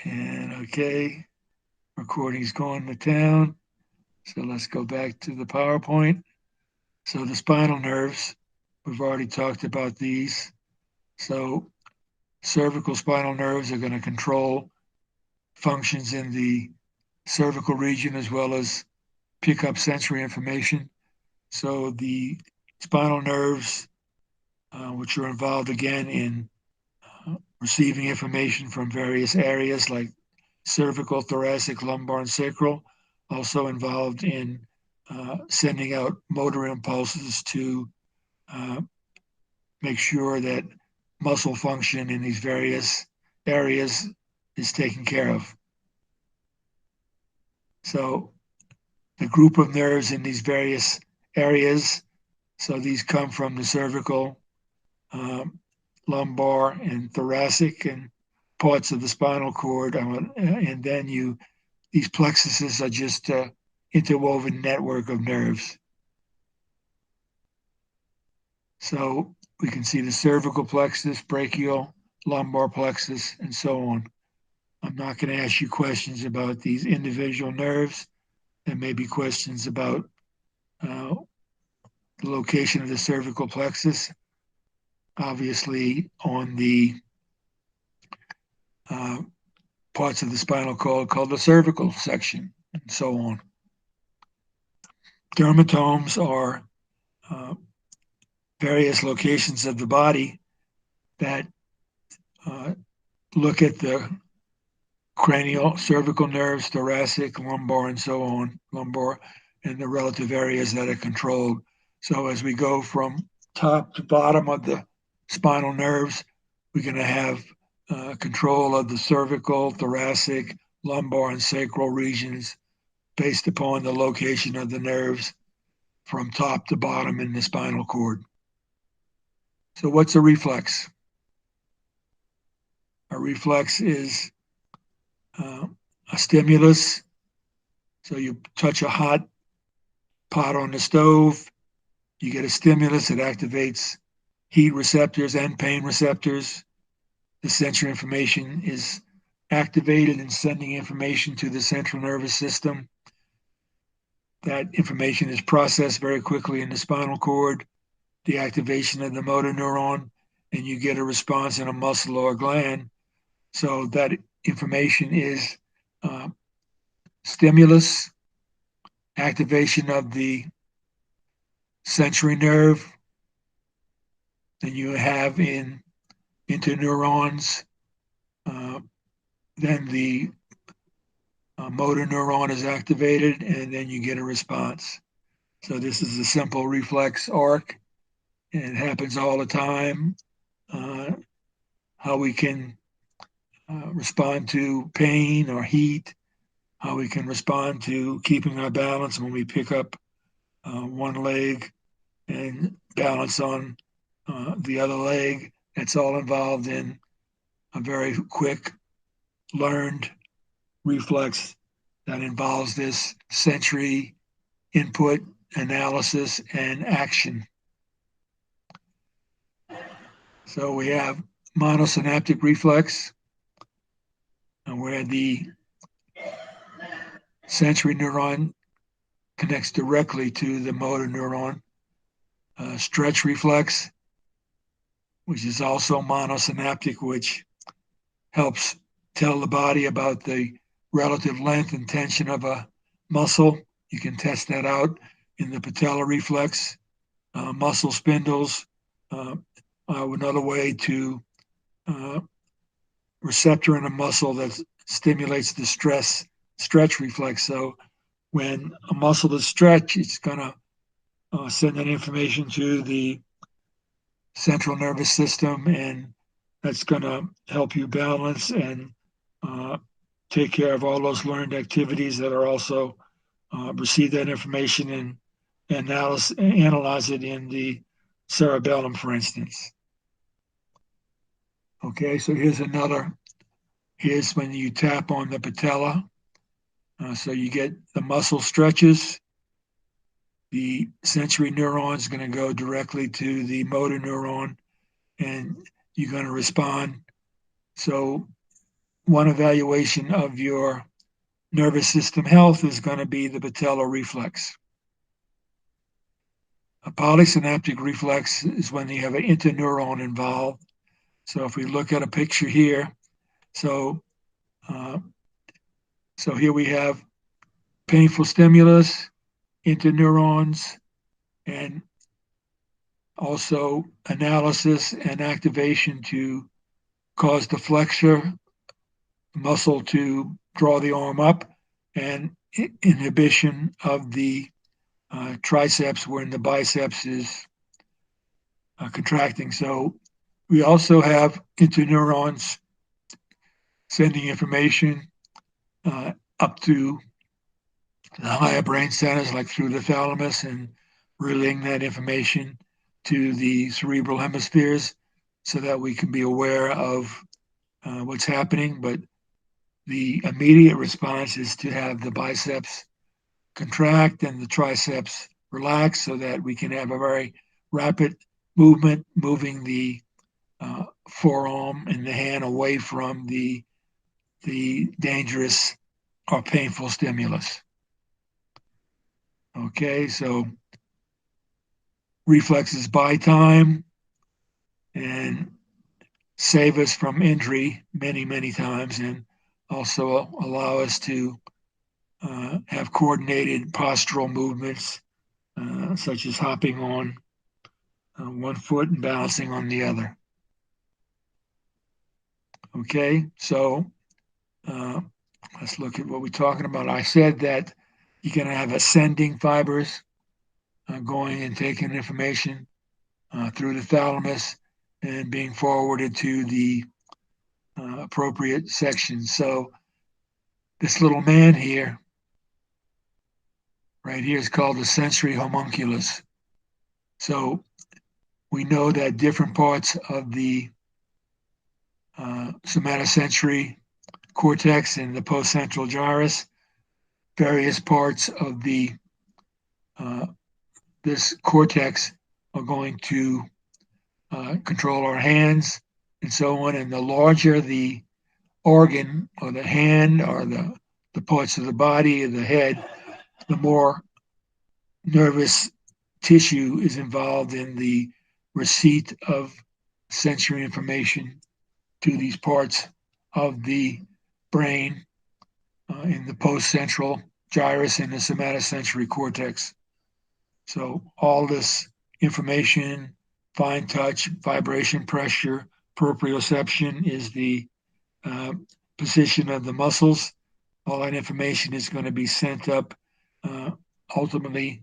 And okay, recording's going to town. So let's go back to the PowerPoint. So the spinal nerves, we've already talked about these. So cervical spinal nerves are going to control functions in the cervical region as well as pick up sensory information. So the spinal nerves, which are involved again in receiving information from various areas like cervical, thoracic, lumbar, and sacral, also involved in sending out motor impulses to uh, make sure that muscle function in these various areas is taken care of. So the group of nerves in these various areas, so these come from the cervical, um, lumbar, and thoracic, and parts of the spinal cord, and then these plexuses are just interwoven network of nerves. So we can see the cervical plexus, brachial, lumbar plexus, and so on. I'm not going to ask you questions about these individual nerves. There may be questions about uh, the location of the cervical plexus, obviously on the uh, parts of the spinal cord called the cervical section, and so on. Dermatomes are uh, various locations of the body that uh, look at the cranial, cervical nerves, thoracic, lumbar, and so on, lumbar, and the relative areas that are controlled. So as we go from top to bottom of the spinal nerves, we're going to have control of the cervical, thoracic, lumbar, and sacral regions based upon the location of the nerves from top to bottom in the spinal cord. So what's a reflex? A reflex is uh, a stimulus. So you touch a hot pot on the stove, you get a stimulus that activates heat receptors and pain receptors. The sensory information is activated and sending information to the central nervous system. That information is processed very quickly in the spinal cord, the activation of the motor neuron, and you get a response in a muscle or a gland. So that information is uh, stimulus, activation of the sensory nerve, then you have in interneurons, uh, then the motor neuron is activated, and then you get a response. So this is a simple reflex arc, and it happens all the time. Uh, how we can respond to pain or heat, how we can respond to keeping our balance when we pick up one leg and balance on the other leg. It's all involved in a very quick learned reflex that involves this sensory input, analysis, and action. So we have monosynaptic reflex, where the sensory neuron connects directly to the motor neuron. Stretch reflex, which is also monosynaptic, which helps tell the body about the relative length and tension of a muscle. You can test that out in the patella reflex. Muscle spindles another way to uh, receptor in a muscle that stimulates the stretch reflex. So when a muscle is stretched, it's going to send that information to the central nervous system, and that's going to help you balance and uh, take care of all those learned activities that are also receive that information and analyze it in the cerebellum, for instance. Okay, so here's when you tap on the patella. So you get the muscle stretches. The sensory neuron is going to go directly to the motor neuron, and you're going to respond. So one evaluation of your nervous system health is going to be the patellar reflex. A polysynaptic reflex is when you have an interneuron involved. So if we look at a picture here, so uh, so here we have painful stimulus, interneurons, and also analysis and activation to cause the flexor muscle to draw the arm up, and inhibition of the triceps when the biceps is contracting. So we also have interneurons sending information up to the higher brain centers, like through the thalamus, and relaying that information to the cerebral hemispheres so that we can be aware of what's happening. But the immediate response is to have the biceps contract and the triceps relax so that we can have a very rapid movement, moving the forearm and the hand away from the dangerous or painful stimulus. Okay, so reflexes buy time and save us from injury many, many times, and also allow us to have coordinated postural movements, such as hopping on one foot and balancing on the other. Okay, so let's look at what we're talking about. I said that you're going to have ascending fibers going and taking information through the thalamus and being forwarded to the appropriate sections. So this little man here, right here, is called the sensory homunculus. So we know that different parts of the somatosensory cortex and the postcentral gyrus, various parts of the this cortex are going to control our hands and so on. And the larger the organ or the hand or the parts of the body or the head, the more nervous tissue is involved in the receipt of sensory information to these parts of the brain in the postcentral gyrus and the somatosensory cortex. So all this information, fine touch, vibration, pressure, proprioception is the position of the muscles. All that information is going to be sent up ultimately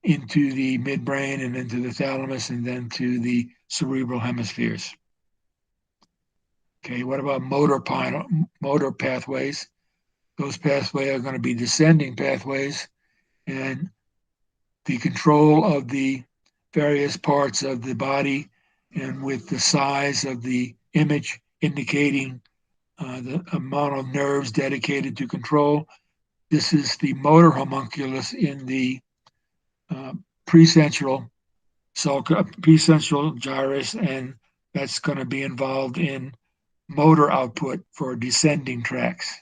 into the midbrain and into the thalamus and then to the cerebral hemispheres. Okay, what about motor pathways? Those pathways are going to be descending pathways, and the control of the various parts of the body and with the size of the image indicating the amount of nerves dedicated to control. This is the motor homunculus in the precentral gyrus, and that's going to be involved in motor output for descending tracks.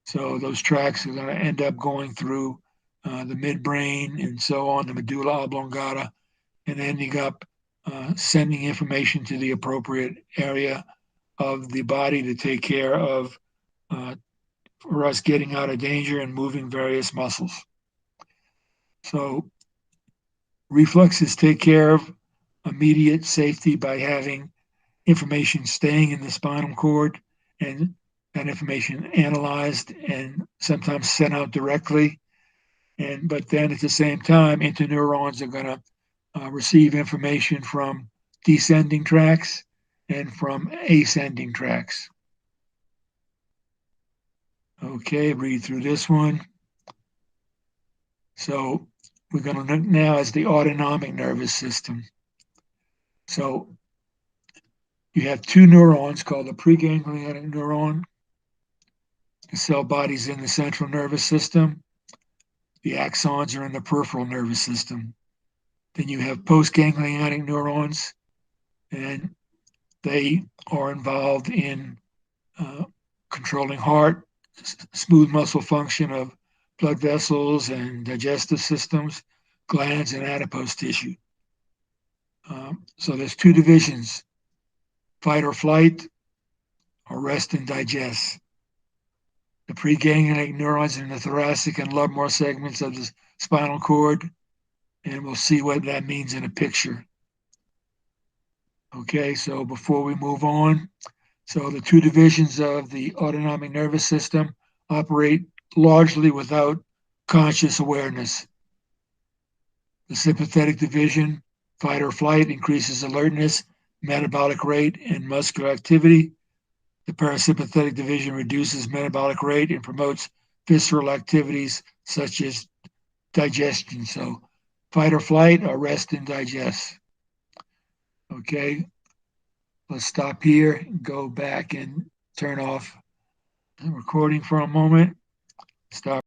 So those tracks are going to end up going through the midbrain and so on, the medulla oblongata, and ending up sending information to the appropriate area of the body to take care of for us getting out of danger and moving various muscles. So reflexes take care of immediate safety by having information staying in the spinal cord and that information analyzed and sometimes sent out directly. But then at the same time, interneurons are going to receive information from descending tracks and from ascending tracks. Okay, read through this one. So we're going to look now as the autonomic nervous system. So you have two neurons called the preganglionic neuron. The cell body's in the central nervous system. The axons are in the peripheral nervous system. Then you have postganglionic neurons, and they are involved in controlling heart, smooth muscle function of blood vessels and digestive systems, glands, and adipose tissue. So there's two divisions: fight or flight, or rest and digest. The preganglionic neurons in the thoracic and lumbar segments of the spinal cord, and we'll see what that means in a picture. Okay, so before we move on, so the two divisions of the autonomic nervous system operate largely without conscious awareness. The sympathetic division, fight or flight, increases alertness, metabolic rate, and muscular activity. The parasympathetic division reduces metabolic rate and promotes visceral activities such as digestion. So fight or flight, or rest and digest. Okay, let's stop here, go back and turn off the recording for a moment. Stop.